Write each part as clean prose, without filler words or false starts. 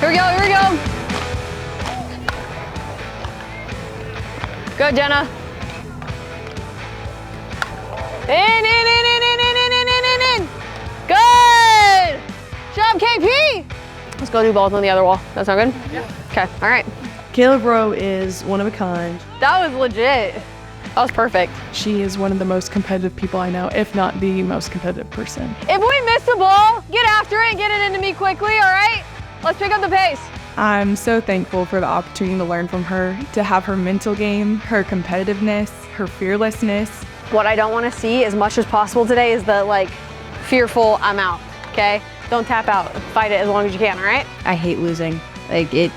Here we go, here we go. Good, Jenna. In. Good. Job, KP. Let's go do balls on the other wall. That sound good? Yeah. Okay, all right. Kayla Bro is one of a kind. That was legit. That was perfect. She is one of the most competitive people I know, if not the most competitive person. If we miss the ball, get after it and get it into me quickly, all right? Let's pick up the pace. I'm so thankful for the opportunity to learn from her, to have her mental game, her competitiveness, her fearlessness. What I don't want to see as much as possible today is the fearful I'm out, okay? Don't tap out, fight it as long as you can, all right? I hate losing. It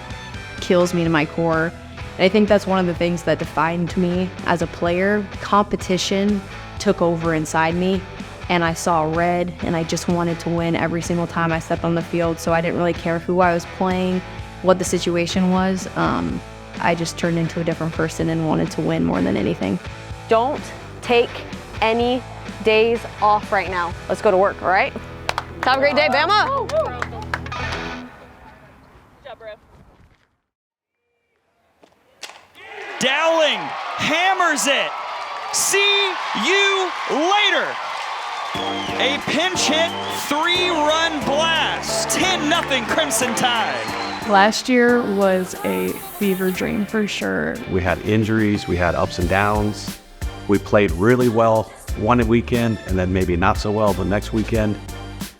kills me to my core. And I think that's one of the things that defined me as a player. Competition took over inside me, and I saw red, and I just wanted to win every single time I stepped on the field, so I didn't really care who I was playing, what the situation was. I just turned into a different person and wanted to win more than anything. Don't take any days off right now. Let's go to work, all right? Have a great day, Bama. Good job, bro. Dowling hammers it. See you later. A pinch hit, 3-run blast. 10-0 Crimson Tide. Last year was a fever dream for sure. We had injuries, we had ups and downs. We played really well one weekend and then maybe not so well the next weekend.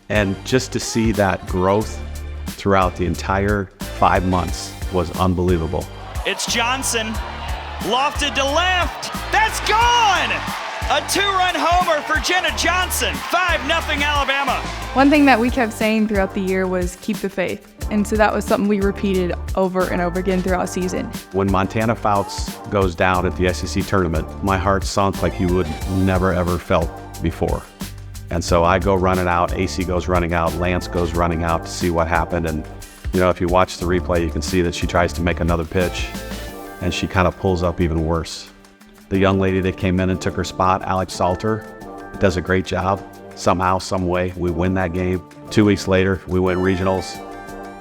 And just to see that growth throughout the entire 5 months was unbelievable. It's Johnson, lofted to left, that's gone! A 2-run homer for Jenna Johnson, 5-0 Alabama. One thing that we kept saying throughout the year was keep the faith. And so that was something we repeated over and over again throughout the season. When Montana Fouts goes down at the SEC tournament, my heart sunk like you would never ever felt before. And so I go running out, AC goes running out, Lance goes running out to see what happened. And you know, if you watch the replay, you can see that she tries to make another pitch and she kind of pulls up even worse. The young lady that came in and took her spot, Alex Salter, does a great job. Somehow, some way, we win that game. 2 weeks later, we win regionals.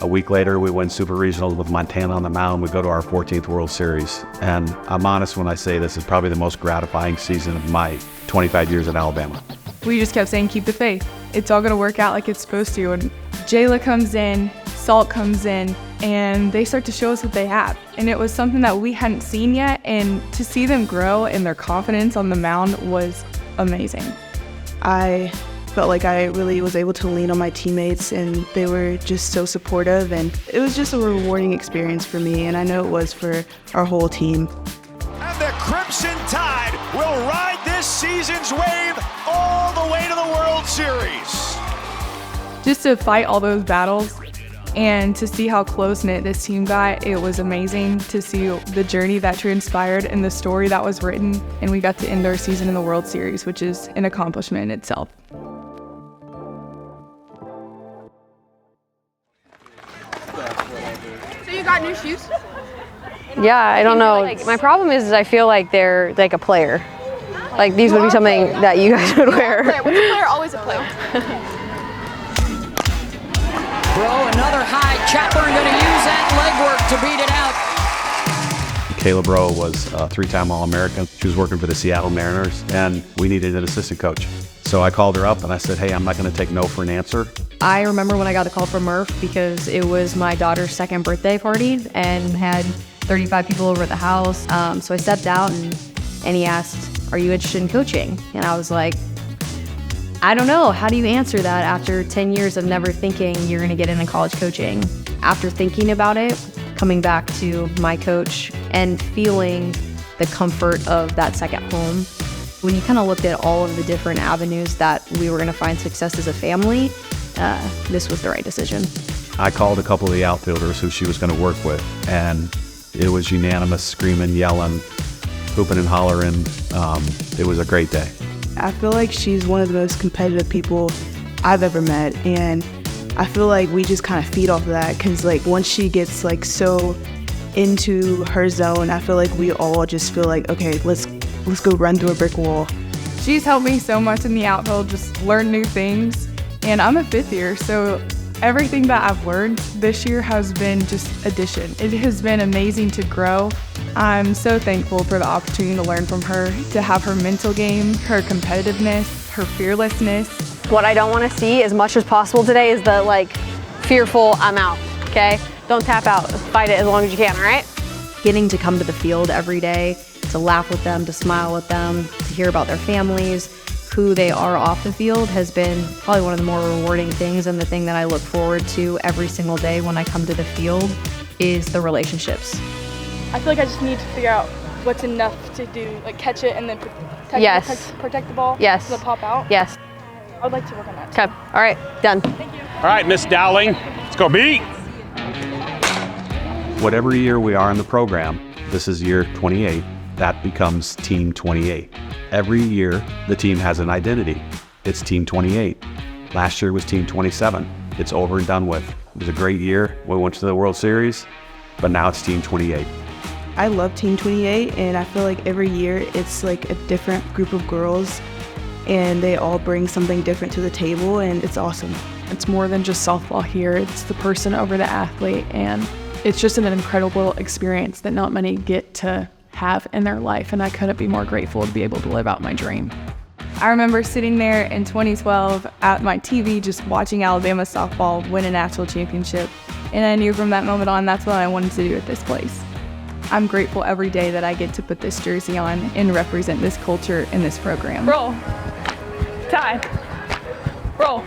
A week later, we win super regionals with Montana on the mound. We go to our 14th World Series. And I'm honest when I say this is probably the most gratifying season of my 25 years at Alabama. We just kept saying, keep the faith. It's all gonna work out like it's supposed to. And Jayla comes in, Salt comes in, and they start to show us what they have. And it was something that we hadn't seen yet, and to see them grow and their confidence on the mound was amazing. I felt like I really was able to lean on my teammates, and they were just so supportive, and it was just a rewarding experience for me, and I know it was for our whole team. And the Crimson Tide will ride this season's wave all the way to the World Series. Just to fight all those battles and to see how close-knit this team got, it was amazing to see the journey that transpired and the story that was written, and we got to end our season in the World Series, which is an accomplishment in itself. So you got new shoes? Yeah, I don't know. My problem is I feel like they're like a player. Like these would be something that you guys would wear. What's a player? Always a player. Bro, another high chopper, and going to use that legwork to beat it out. Kayla Bro was a 3-time All-American. She was working for the Seattle Mariners, and we needed an assistant coach. So I called her up and I said, hey, I'm not going to take no for an answer. I remember when I got the call from Murph because it was my daughter's 2nd birthday party and had 35 people over at the house. So I stepped out and he asked, are you interested in coaching? And I was like, I don't know. How do you answer that after 10 years of never thinking you're going to get into college coaching? After thinking about it, coming back to my coach and feeling the comfort of that second home, when you kind of looked at all of the different avenues that we were going to find success as a family, this was the right decision. I called a couple of the outfielders who she was going to work with, and it was unanimous, screaming, yelling, hooping and hollering. It was a great day. I feel like she's one of the most competitive people I've ever met, and I feel like we just kind of feed off of that, because like once she gets like so into her zone, I feel like we all just feel like, okay, let's go run through a brick wall. She's helped me so much in the outfield, just learn new things. And I'm a 5th year, so Everything that I've learned this year has been just addition. It has been amazing to grow. I'm so thankful for the opportunity to learn from her, to have her mental game, her competitiveness, her fearlessness. What I don't want to see as much as possible today is the like fearful I'm out, okay? Don't tap out, fight it as long as you can, all right? Getting to come to the field every day, to laugh with them, to smile with them, to hear about their families, who they are off the field has been probably one of the more rewarding things, and the thing that I look forward to every single day when I come to the field is the relationships. I feel like I just need to figure out what's enough to do, like catch it and then protect the ball. Yes. So pop out. Yes. I would like to work on that. Okay, all right, done. Thank you. All right, Miss Dowling, let's go beat. Whatever year we are in the program, this is year 28, that becomes Team 28. Every year, the team has an identity. It's Team 28. Last year was Team 27. It's over and done with. It was a great year. We went to the World Series, but now it's Team 28. I love Team 28, and I feel like every year it's like a different group of girls, and they all bring something different to the table, and it's awesome. It's more than just softball here. It's the person over the athlete, and it's just an incredible experience that not many get to have in their life, and I couldn't be more grateful to be able to live out my dream. I remember sitting there in 2012 at my TV just watching Alabama softball win a national championship, and I knew from that moment on that's what I wanted to do at this place. I'm grateful every day that I get to put this jersey on and represent this culture in this program. Roll. Tie. Roll.